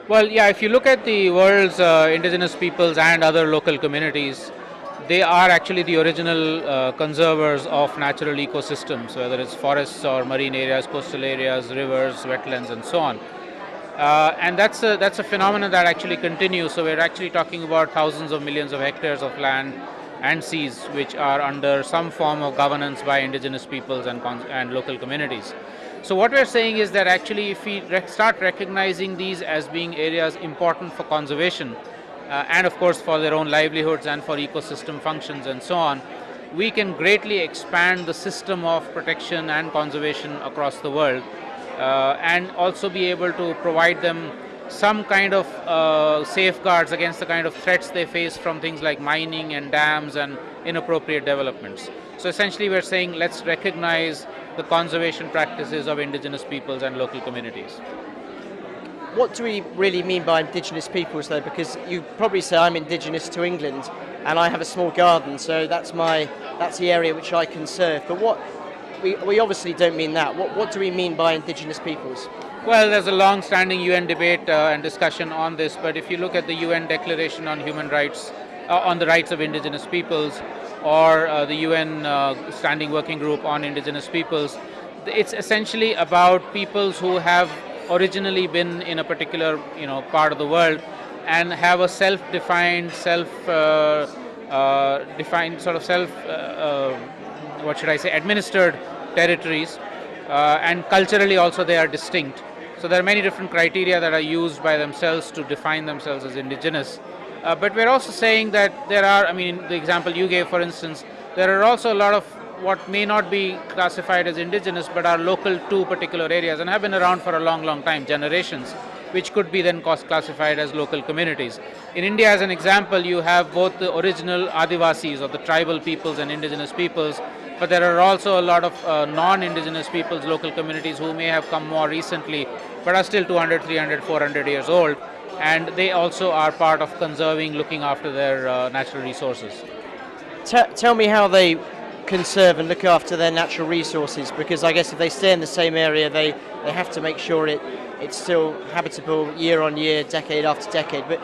Well, yeah, if you look at the world's indigenous peoples and other local communities, they are actually the original conservers of natural ecosystems, whether it's forests or marine areas, coastal areas, rivers, wetlands, and so on. And that's a phenomenon that actually continues. So we're actually talking about thousands of millions of hectares of land and seas which are under some form of governance by indigenous peoples and local communities. So what we're saying is that actually if we start recognizing these as being areas important for conservation, and of course for their own livelihoods and for ecosystem functions and so on, we can greatly expand the system of protection and conservation across the world, and also be able to provide them some kind of safeguards against the kind of threats they face from things like mining and dams and inappropriate developments. So essentially we're saying let's recognize the conservation practices of indigenous peoples and local communities. What do we really mean by indigenous peoples though? Because you probably say I'm indigenous to England and I have a small garden, so that's the area which I conserve. But we obviously don't mean that. What do we mean by indigenous peoples? Well, there's a long-standing UN debate and discussion on this, but if you look at the UN Declaration on Human Rights, on the rights of indigenous peoples, or the UN Standing Working Group on Indigenous Peoples, it's essentially about peoples who have originally been in a particular part of the world and have a self-defined, defined sort of what should I say, administered territories, and culturally also they are distinct. So there are many different criteria that are used by themselves to define themselves as indigenous. But we're also saying that there are, the example you gave, for instance, there are also a lot of what may not be classified as indigenous but are local to particular areas and have been around for a long, long time, generations, which could be then classified as local communities. In India, as an example, you have both the original Adivasis or the tribal peoples and indigenous peoples, but there are also a lot of non-indigenous peoples, local communities who may have come more recently but are still 200, 300, 400 years old, and they also are part of conserving, looking after their natural resources. Tell me how they conserve and look after their natural resources, because I guess if they stay in the same area, they have to make sure it's still habitable year on year, decade after decade. But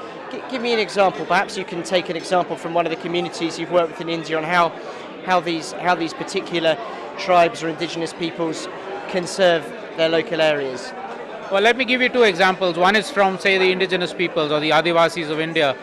give me an example. Perhaps you can take an example from one of the communities you've worked with in India on how these particular tribes or indigenous peoples conserve their local areas. Well, let me give you two examples. One is from, say, the indigenous peoples or the Adivasis of India,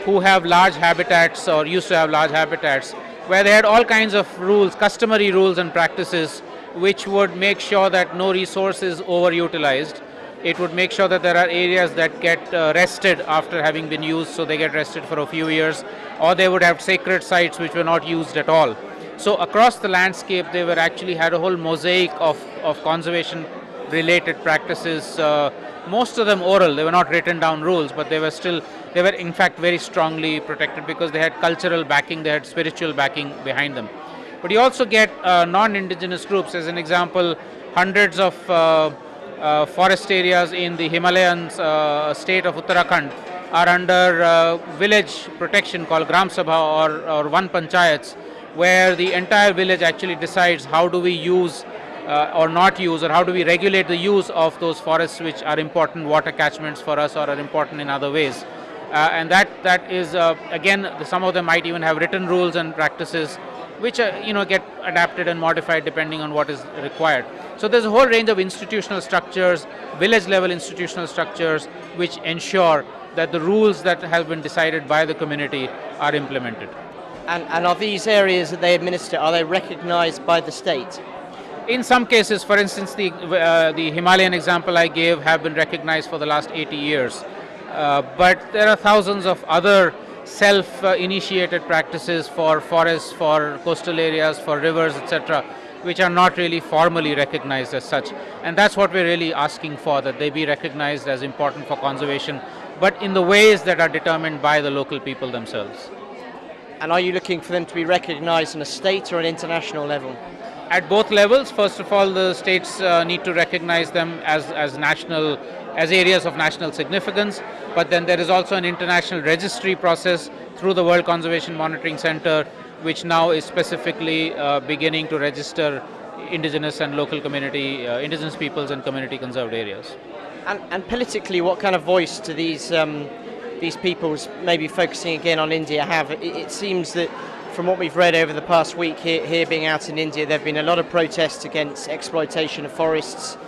who have large habitats or used to have large habitats, where they had all kinds of rules, customary rules and practices, which would make sure that no resource is overutilized. It would make sure that there are areas that get rested after having been used, so they get rested for a few years, or they would have sacred sites which were not used at all. So across the landscape, they were actually had a whole mosaic of conservation related practices, most of them oral. They were not written down rules, but they were in fact very strongly protected because they had cultural backing, they had spiritual backing behind them. But you also get non-indigenous groups. As an example, hundreds of forest areas in the Himalayan state of Uttarakhand are under village protection called Gram Sabha or One Panchayats, where the entire village actually decides how do we use or not use, or how do we regulate the use of those forests which are important water catchments for us or are important in other ways. And that is, again, some of them might even have written rules and practices which get adapted and modified depending on what is required. So there's a whole range of institutional structures, village level institutional structures, which ensure that the rules that have been decided by the community are implemented. And are these areas that they administer, are they recognized by the state? In some cases, for instance, the Himalayan example I gave have been recognized for the last 80 years. But there are thousands of other self-initiated practices for forests, for coastal areas, for rivers, etc., which are not really formally recognized as such. And that's what we're really asking for, that they be recognized as important for conservation, but in the ways that are determined by the local people themselves. And are you looking for them to be recognized on a state or an international level? At both levels. First of all, the states need to recognize them as areas of national significance, but then there is also an international registry process through the World Conservation Monitoring Center, which now is specifically beginning to register indigenous and local community, indigenous peoples and community conserved areas. And politically, what kind of voice do these peoples, maybe focusing again on India, have? It seems that from what we've read over the past week here being out in India, there have been a lot of protests against exploitation of forests,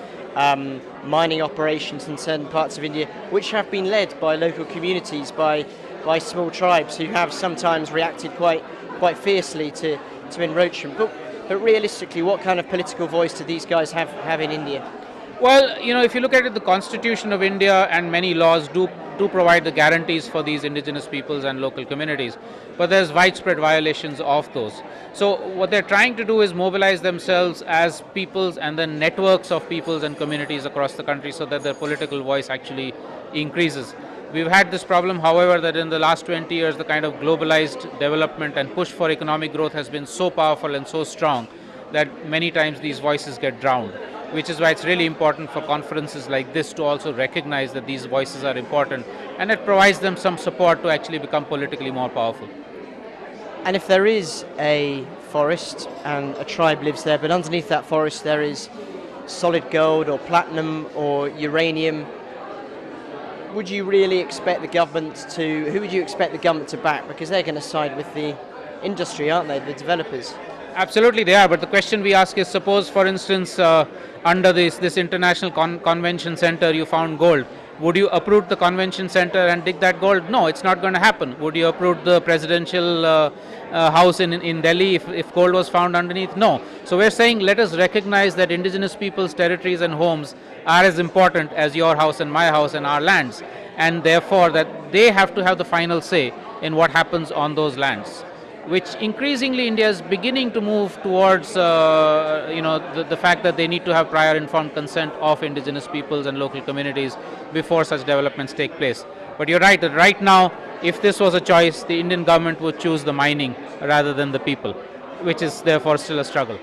mining operations in certain parts of India, which have been led by local communities, by small tribes who have sometimes reacted quite fiercely to encroachment. But realistically, what kind of political voice do these guys have in India? Well, if you look at it, the Constitution of India and many laws do provide the guarantees for these indigenous peoples and local communities, but there's widespread violations of those. So what they're trying to do is mobilize themselves as peoples and then networks of peoples and communities across the country so that their political voice actually increases. We've had this problem, however, that in the last 20 years, the kind of globalized development and push for economic growth has been so powerful and so strong that many times these voices get drowned, which is why it's really important for conferences like this to also recognize that these voices are important, and it provides them some support to actually become politically more powerful. And if there is a forest and a tribe lives there, but underneath that forest there is solid gold or platinum or uranium, would you really expect the government who would you expect the government to back? Because they're going to side with the industry, aren't they, the developers? Absolutely they are, but the question we ask is, suppose for instance under this international convention center you found gold. Would you uproot the convention center and dig that gold? No, it's not going to happen. Would you uproot the presidential house in Delhi if gold was found underneath? No. So we're saying, let us recognize that indigenous people's territories and homes are as important as your house and my house and our lands, and therefore that they have to have the final say in what happens on those lands, which increasingly India is beginning to move towards the fact that they need to have prior informed consent of indigenous peoples and local communities before such developments take place. But you're right that right now, if this was a choice, the Indian government would choose the mining rather than the people, which is therefore still a struggle.